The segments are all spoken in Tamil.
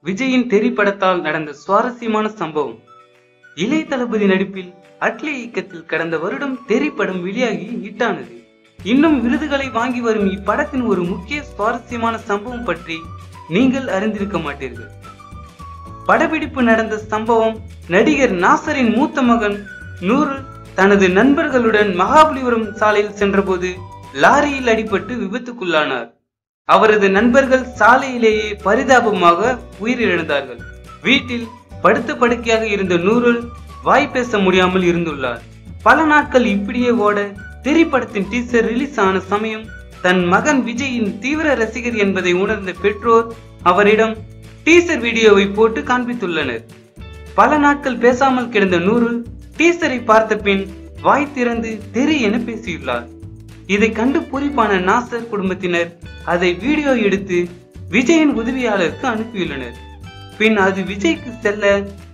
விஜயின் தெறி படத்தால் நடந்த சுவாரஸ்யமான சம்பவம். இளைய தளபதி நடிப்பில் அட்லி இயக்கத்தில் கடந்த வருடம் தெறி படம் வெளியாகி ஹிட்டானது. இன்னும் விருதுகளை வாங்கி வரும் இப்படத்தின் ஒரு முக்கிய சுவாரஸ்யமான சம்பவம் பற்றி நீங்கள் அறிந்திருக்க மாட்டீர்கள். படப்பிடிப்பு நடந்த சம்பவம் நடிகர் நாசரின் மூத்த மகன் நூருல் தனது நண்பர்களுடன் மகாபலிபுரம் சாலையில் சென்றபோது லாரியில் அடிபட்டு விபத்துக்குள்ளானார். அவரது நண்பர்கள் சாலையிலேயே பரிதாபமாக உயிரிழந்தார்கள். வீட்டில் படுத்த படுக்கையாக இருந்த நூருல் வாய் பேச முடியாமல் இருந்துள்ளார். பல நாட்கள் இப்படியே ஓட தெறி படத்தின் டீசர் ரிலீஸ் ஆன சமயம் தன் மகன் விஜயின் தீவிர ரசிகர் என்பதை உணர்ந்த பெற்றோர் அவரிடம் டீசர் வீடியோவை போட்டு காண்பித்துள்ளனர். பல நாட்கள் பேசாமல் கிடந்த நூருல் டீசரை பார்த்த பின் வாய் திறந்து தெறி என பேசியுள்ளார். இதை கண்டு பூரிப்பான நாசர் குடும்பத்தினர் அதை வீடியோ எடுத்து விஜயின் உதவியாளருக்கு அனுப்பியுள்ளனர். பின் அது விஜய்க்கு செல்ல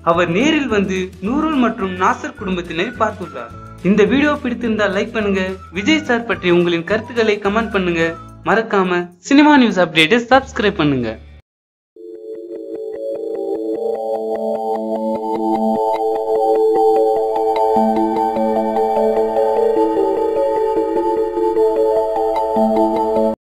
அவர் நேரில் வந்து நூருல் மற்றும் நாசர் குடும்பத்தினரை பார்த்துள்ளார். இந்த வீடியோ பிடித்திருந்தால் லைக் பண்ணுங்க. விஜய் சார் பற்றி உங்களின் கருத்துக்களை கமெண்ட் பண்ணுங்க. மறக்காம சினிமா நியூஸ் அப்டேட்டை சப்ஸ்கிரைப் பண்ணுங்க.